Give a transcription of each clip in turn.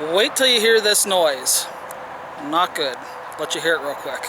Wait till you hear this noise. Not good. Let you hear it real quick.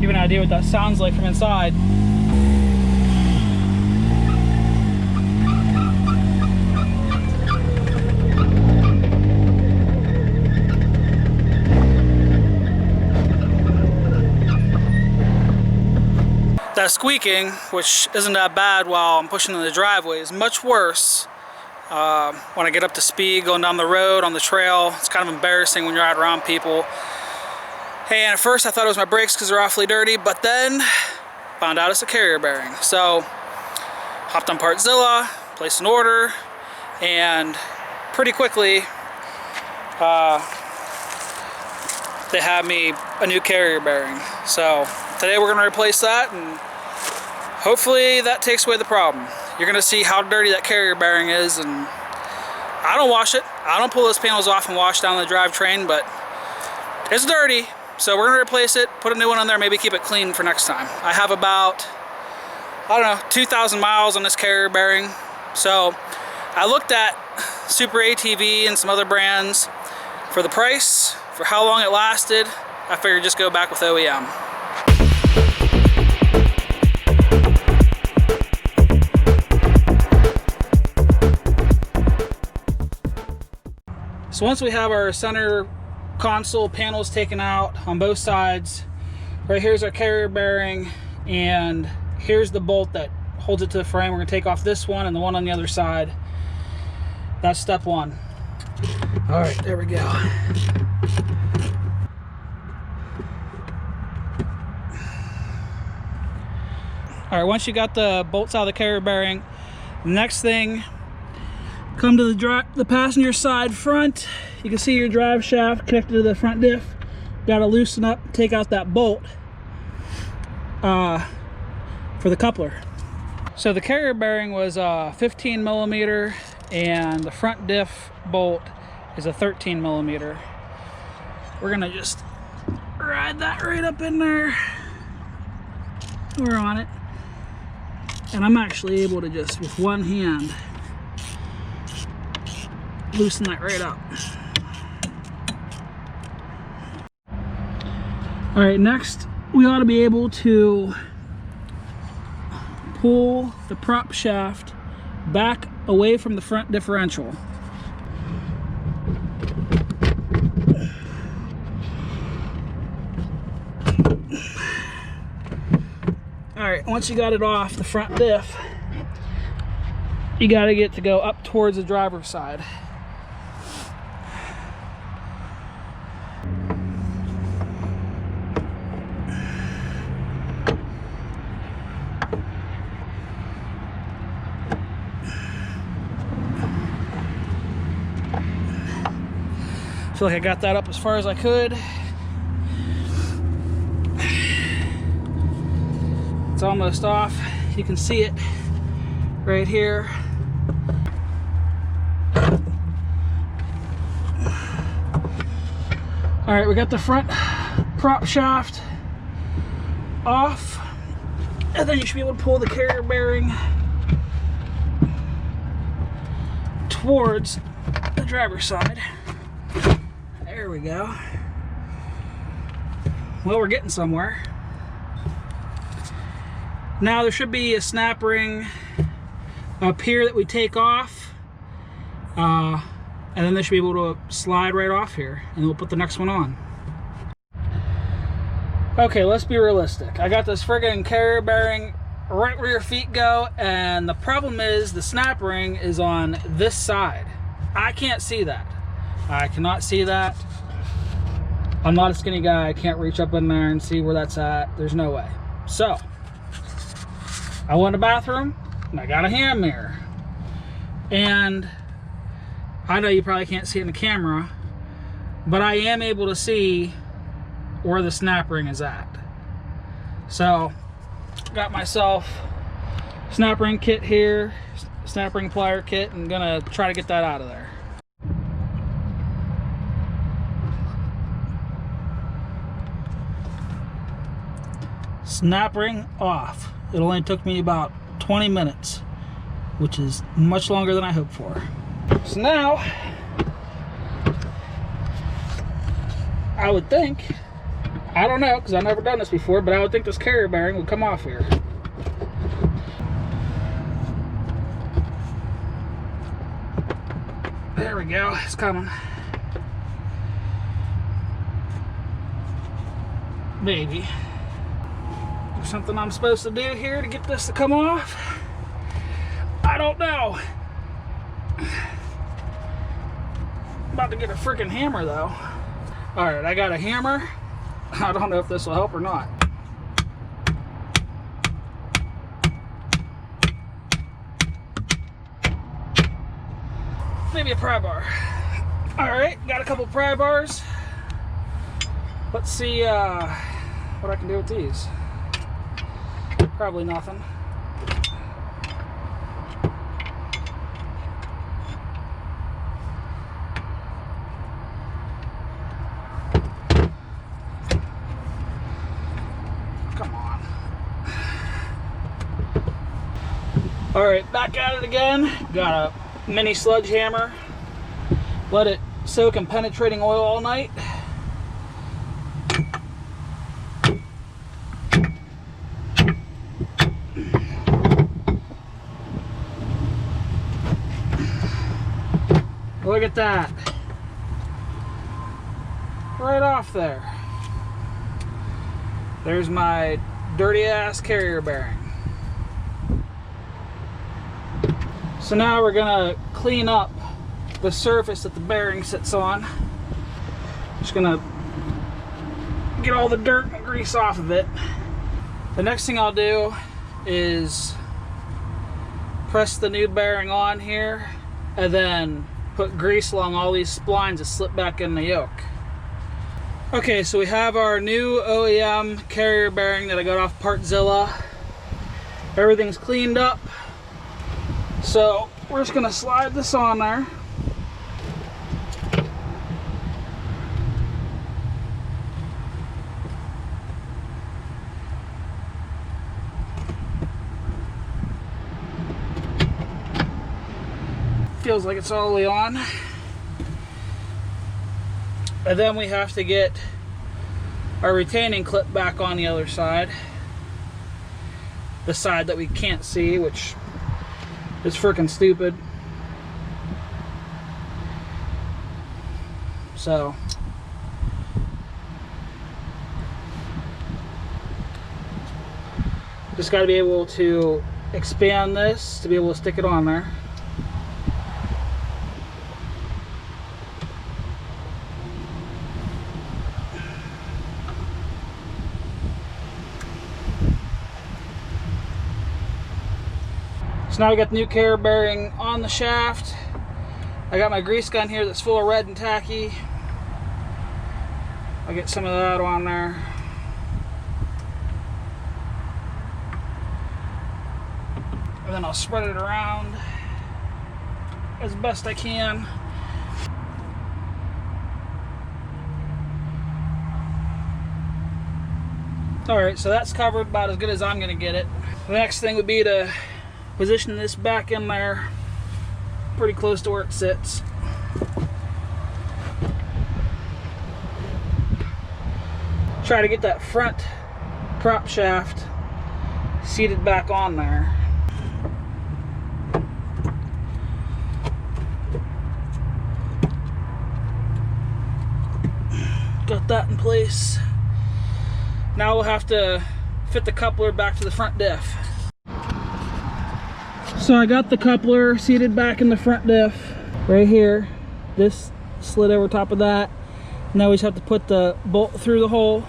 Give you an idea what that sounds like from inside. That squeaking, which isn't that bad while I'm pushing in the driveway, is much worse when I get up to speed going down the road on the trail. It's kind of embarrassing when you're out around people. And at first I thought it was my brakes because they're awfully dirty, but then found out it's a carrier bearing. So hopped on Partzilla, placed an order, and pretty quickly they had me a new carrier bearing. So today we're going to replace that, and hopefully that takes away the problem. You're going to see how dirty that carrier bearing is, and I don't wash it. I don't pull those panels off and wash down the drivetrain, but it's dirty. So we're going to replace it, put a new one on there, maybe keep it clean for next time. I have about, I don't know, 2,000 miles on this carrier bearing. So I looked at Super ATV and some other brands. For the price, for how long it lasted, I figured just go back with OEM. So once we have our center console panels taken out on both sides, right here's our carrier bearing, and here's the bolt that holds it to the frame. We're going to take off this one and the one on the other side. That's step one. All right, there we go. All right, once you got the bolts out of the carrier bearing, the next thing, come to the passenger side front. You can see your drive shaft connected to the front diff. Got to loosen up, take out that bolt for the coupler. So the carrier bearing was 15 millimeter, and the front diff bolt is a 13 millimeter. We're gonna just ride that right up in there. We're on it, and I'm actually able to just with one hand loosen that right up. All right, next we ought to be able to pull the prop shaft back away from the front differential. All right, once you got it off the front diff, you got to get to go up towards the driver's side. I feel like I got that up as far as I could. It's almost off. You can see it right here. All right, we got the front prop shaft off, and then you should be able to pull the carrier bearing towards the driver's side. There we go. Well, we're getting somewhere. Now there should be a snap ring up here that we take off, and then they should be able to slide right off here, and we'll put the next one on. Okay, let's be realistic. I got this friggin' carrier bearing right where your feet go, and the problem is the snap ring is on this side. I can't see that. I cannot see that. I'm not a skinny guy. I can't reach up in there and see where that's at. There's no way. So I went to the bathroom and I got a hand mirror, and I know you probably can't see it in the camera, but I am able to see where the snap ring is at. So got myself a snap ring kit here, snap ring plier kit, and gonna try to get that out of there. Snap ring off. It only took me about 20 minutes, which is much longer than I hoped for. So now, I would think, I don't know, because I've never done this before, but I would think this carrier bearing would come off here. There we go, it's coming. Maybe. There's something I'm supposed to do here to get this to come off? I don't know. I'm about to get a freaking hammer though. Alright, I got a hammer. I don't know if this will help or not. Maybe a pry bar. Alright, got a couple pry bars. Let's see what I can do with these. Probably nothing. Come on. Alright, back at it again. Got a mini sledgehammer. Let it soak in penetrating oil all night. Look at that. Right off there. There's my dirty ass carrier bearing. So now we're gonna clean up the surface that the bearing sits on. Just gonna get all the dirt and grease off of it. The next thing I'll do is press the new bearing on here and then put grease along all these splines to slip back in the yoke. Okay, so we have our new OEM carrier bearing that I got off Partzilla. Everything's cleaned up. So we're just gonna slide this on there. Feels like it's all the way on. And then we have to get our retaining clip back on the other side. The side that we can't see, which is freaking stupid. So just got to be able to expand this to be able to stick it on there. So now we got the new carrier bearing on the shaft. I got my grease gun here that's full of red and tacky. I'll get some of that on there. And then I'll spread it around as best I can. Alright, so that's covered about as good as I'm going to get it. The next thing would be to position this back in there pretty close to where it sits. Try to get that front prop shaft seated back on there. Got that in place. Now we'll have to fit the coupler back to the front diff. So I got the coupler seated back in the front diff right here. This slid over top of that. Now we just have to put the bolt through the hole.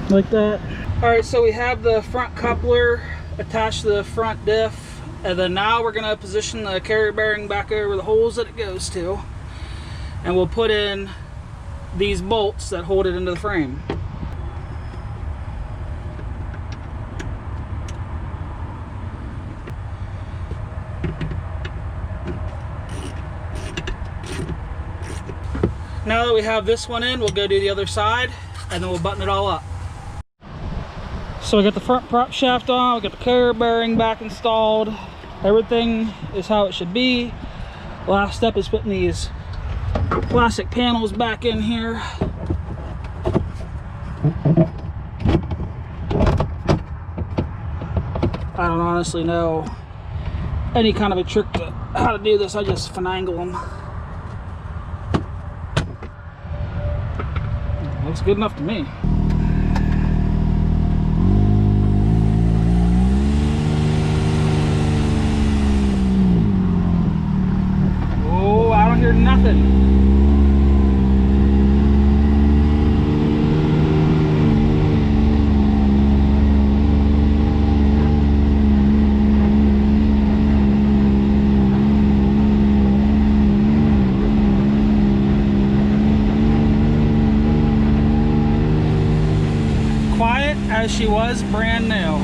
Like that. Alright, so we have the front coupler attached to the front diff, and then now we're going to position the carrier bearing back over the holes that it goes to, and we'll put in these bolts that hold it into the frame. Now that we have this one in, we'll go do the other side and then we'll button it all up. So we got the front prop shaft on, we got the carrier bearing back installed. Everything is how it should be. Last step is putting these plastic panels back in here. I don't honestly know any kind of a trick to how to do this. I just finagle them. Looks good enough to me. Oh, I don't hear nothing. Quiet as she was brand new.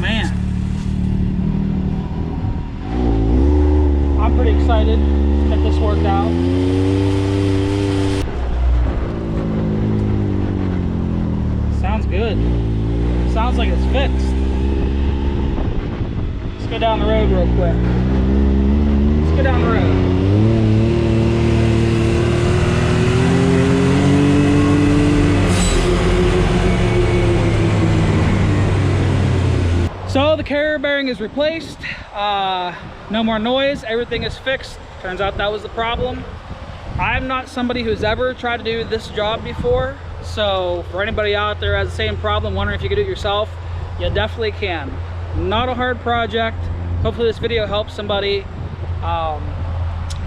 Man, I'm pretty excited to get this worked out. Sounds good. Sounds like it's fixed. Let's go down the road real quick. Let's go down the road. So the carrier bearing is replaced, no more noise, everything is fixed. Turns out that was the problem. I'm not somebody who's ever tried to do this job before, so for anybody out there who has the same problem, wondering if you could do it yourself, you definitely can. Not a hard project. Hopefully this video helps somebody.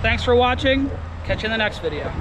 Thanks for watching. Catch you in the next video.